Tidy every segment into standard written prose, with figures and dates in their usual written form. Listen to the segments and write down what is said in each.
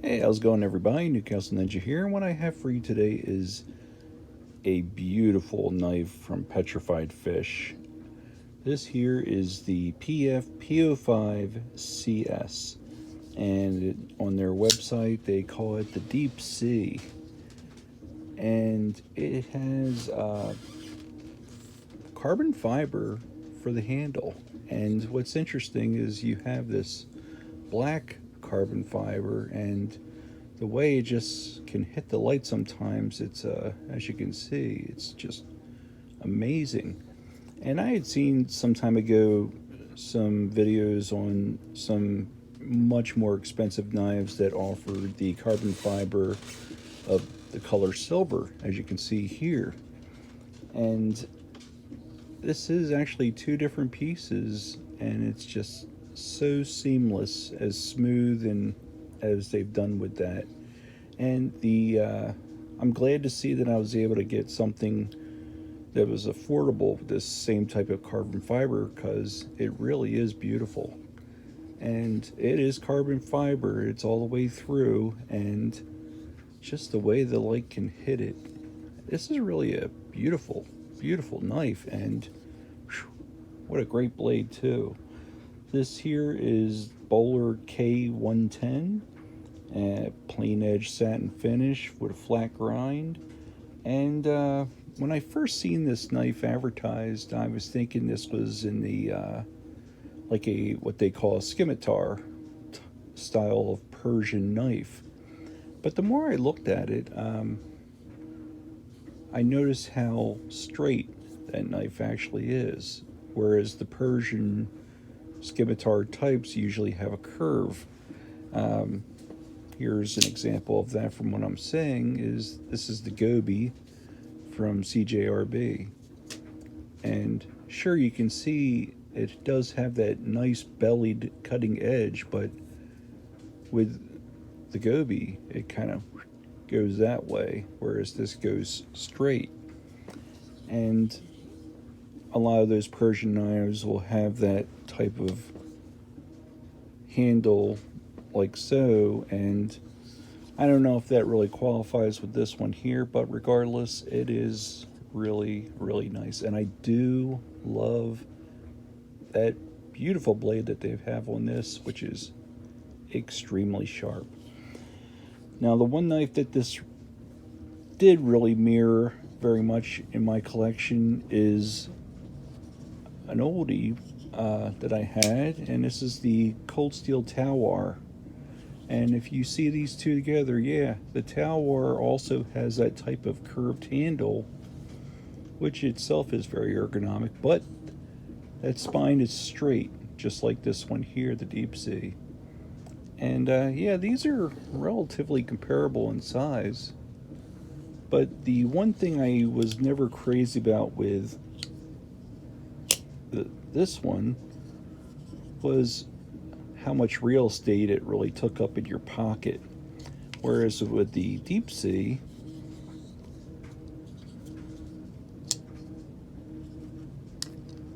Hey, how's it going, everybody? Newcastle Ninja here, and what I have for you today is a beautiful knife from Petrified Fish. This here is the PFPO5CS, and on their website they call it the Deep Sea, and it has carbon fiber for the handle. And what's interesting is you have this black carbon fiber, and the way it just can hit the light sometimes, it's as you can see, it's just amazing. And I had seen some time ago some videos on some much more expensive knives that offered the carbon fiber of the color silver, as you can see here. And this is actually two different pieces, and it's just so seamless, as smooth and as they've done with that. And I'm glad to see that I was able to get something that was affordable with this same type of carbon fiber, because it really is beautiful. And it is carbon fiber, it's all the way through, and just the way the light can hit it. This is really a beautiful, beautiful knife, and whew, what a great blade too. This here is Bowler K110, plain edge satin finish with a flat grind. And when I first seen this knife advertised, I was thinking this was in the like a what they call a scimitar style of Persian knife. But the more I looked at it, I noticed how straight that knife actually is, whereas the Persian scimitar types usually have a curve. Here's an example of that from what I'm saying. This is the Gobi from CJRB, and sure, you can see it does have that nice bellied cutting edge, but with the Gobi it kind of goes that way, whereas this goes straight. And a lot of those Persian knives will have that type of handle like so, and I don't know if that really qualifies with this one here, but regardless, it is really, really nice. And I do love that beautiful blade that they have on this, which is extremely sharp. Now, the one knife that this did really mirror very much in my collection is an oldie that I had, and this is the Cold Steel Tawar. And if you see these two together, yeah, the Tawar also has that type of curved handle, which itself is very ergonomic, but that spine is straight, just like this one here, the Deep Sea. And yeah, these are relatively comparable in size. But the one thing I was never crazy about with this one was how much real estate it really took up in your pocket. Whereas with the Deep Sea,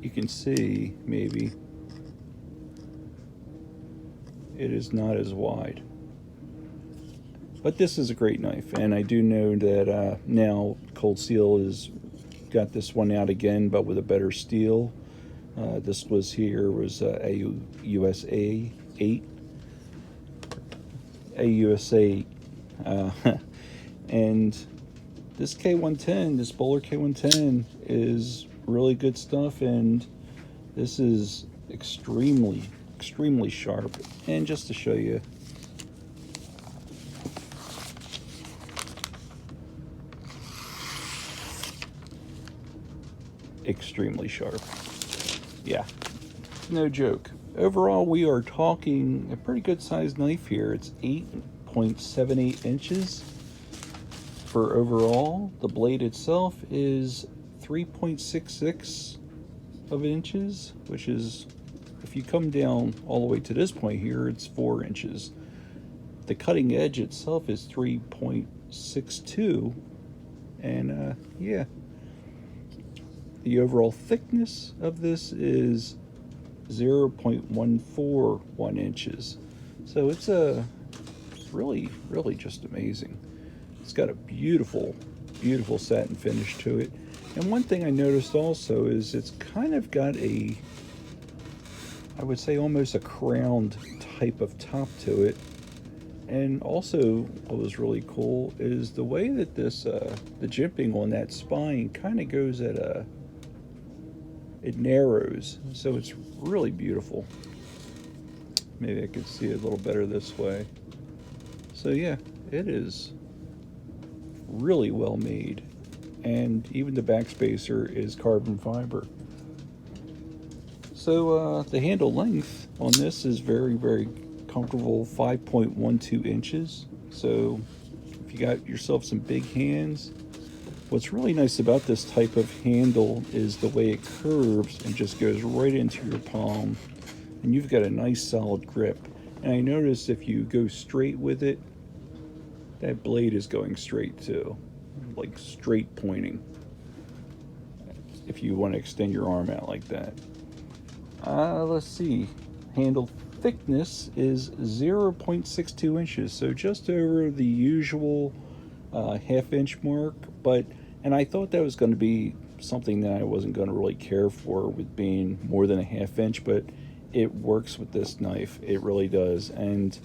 you can see maybe it is not as wide. But this is a great knife, and I do know that now Cold Steel has got this one out again, but with a better steel. This was AUSA 8, AUSA, and this K110, this Bowler K110 is really good stuff, and this is extremely, extremely sharp. And just to show you, extremely sharp. Yeah, no joke. Overall, we are talking a pretty good sized knife here. It's 8.78 inches for overall. The blade itself is 3.66 of inches, which is, if you come down all the way to this point here, it's 4 inches. The cutting edge itself is 3.62, and yeah, the overall thickness of this is 0.141 inches. So it's a really, really just amazing. It's got a beautiful, beautiful satin finish to it. And one thing I noticed also is it's kind of got a, I would say almost a crowned type of top to it. And also, what was really cool is the way that this, the jimping on that spine kind of goes at a, it narrows. So it's really beautiful. Maybe I could see it a little better this way. So yeah, it is really well made. And even the backspacer is carbon fiber. So the handle length on this is very, very comfortable, 5.12 inches. So if you got yourself some big hands, what's really nice about this type of handle is the way it curves and just goes right into your palm, and you've got a nice solid grip. And I notice if you go straight with it, that blade is going straight too, like straight pointing, if you want to extend your arm out like that. Let's see, handle thickness is 0.62 inches, so just over the usual half-inch mark. And I thought that was going to be something that I wasn't going to really care for with being more than a half inch, but it works with this knife. It really does. And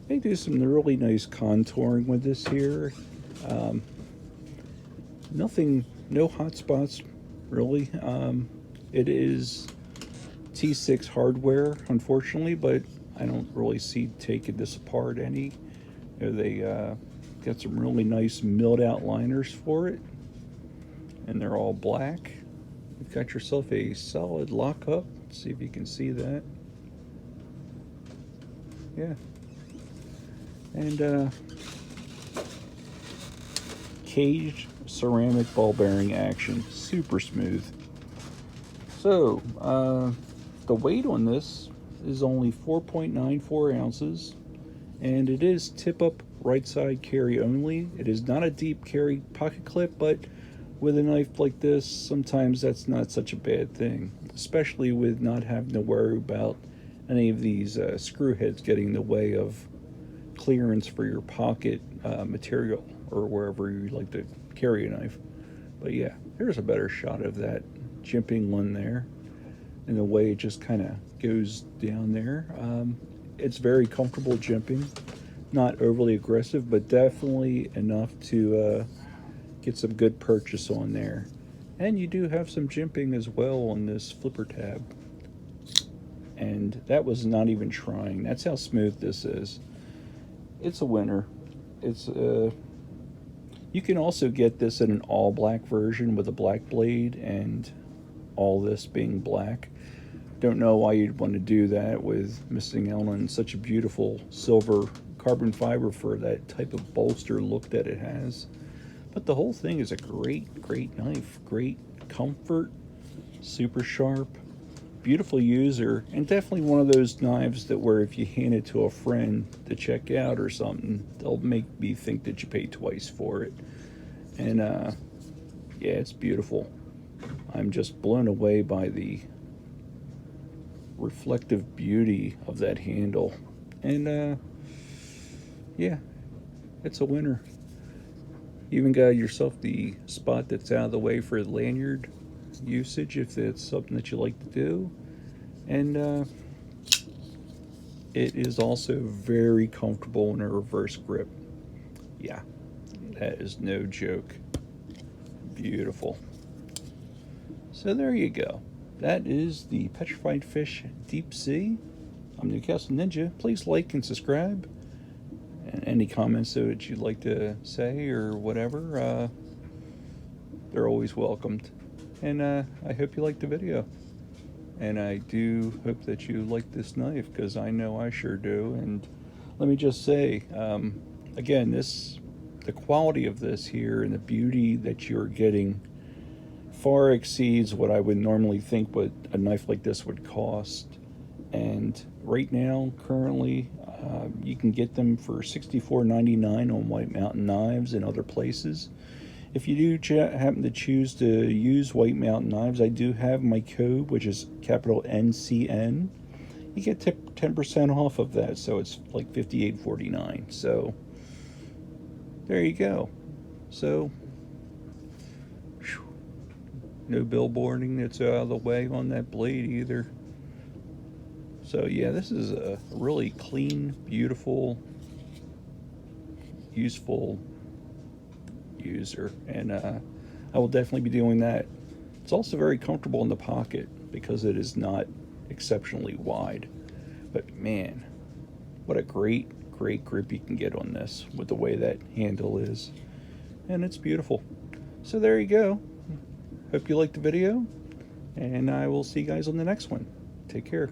they do some really nice contouring with this here. No hot spots really. It is T6 hardware, unfortunately, but I don't really see taking this apart any. They got some really nice milled out liners for it, and they're all black. You've got yourself a solid lockup. Let's see if you can see that. Yeah. And caged ceramic ball bearing action, super smooth. So the weight on this is only 4.94 ounces, and it is tip up right side carry only. It is not a deep carry pocket clip, but with a knife like this, sometimes that's not such a bad thing, especially with not having to worry about any of these screw heads getting in the way of clearance for your pocket material or wherever you like to carry a knife. But yeah, here's a better shot of that jimping one there, and the way it just kind of goes down there. It's very comfortable jimping, not overly aggressive, but definitely enough to get some good purchase on there. And you do have some jimping as well on this flipper tab, and that was not even trying. That's how smooth this is. It's a winner. It's you can also get this in an all black version with a black blade and all this being black. Don't know why you'd want to do that with missing out on such a beautiful silver carbon fiber for that type of bolster look that it has. But the whole thing is a great, great knife. Great comfort, super sharp, beautiful user, and definitely one of those knives that where if you hand it to a friend to check out or something, they'll make me think that you paid twice for it. And yeah, it's beautiful. I'm just blown away by the reflective beauty of that handle. And yeah, it's a winner. You even got yourself the spot that's out of the way for lanyard usage if that's something that you like to do. And it is also very comfortable in a reverse grip. Yeah, that is no joke. Beautiful. So there you go. That is the Petrified Fish Deep Sea. I'm Newcastle Ninja. Please like and subscribe. And any comments that you'd like to say or whatever, they're always welcomed. And I hope you liked the video. And I do hope that you like this knife, because I know I sure do. And let me just say, again, the quality of this here and the beauty that you're getting far exceeds what I would normally think what a knife like this would cost. And right now, currently, you can get them for $64.99 on White Mountain Knives and other places. If you do happen to choose to use White Mountain Knives, I do have my code, which is capital NCN. you get 10% off of that, so it's like $58.49. So there you go. So whew, no billboarding that's out of the way on that blade either. So yeah, this is a really clean, beautiful, useful user, and I will definitely be doing that. It's also very comfortable in the pocket because it is not exceptionally wide. But man, what a great grip you can get on this with the way that handle is. And it's beautiful. So there you go. Hope you liked the video, and I will see you guys on the next one. Take care.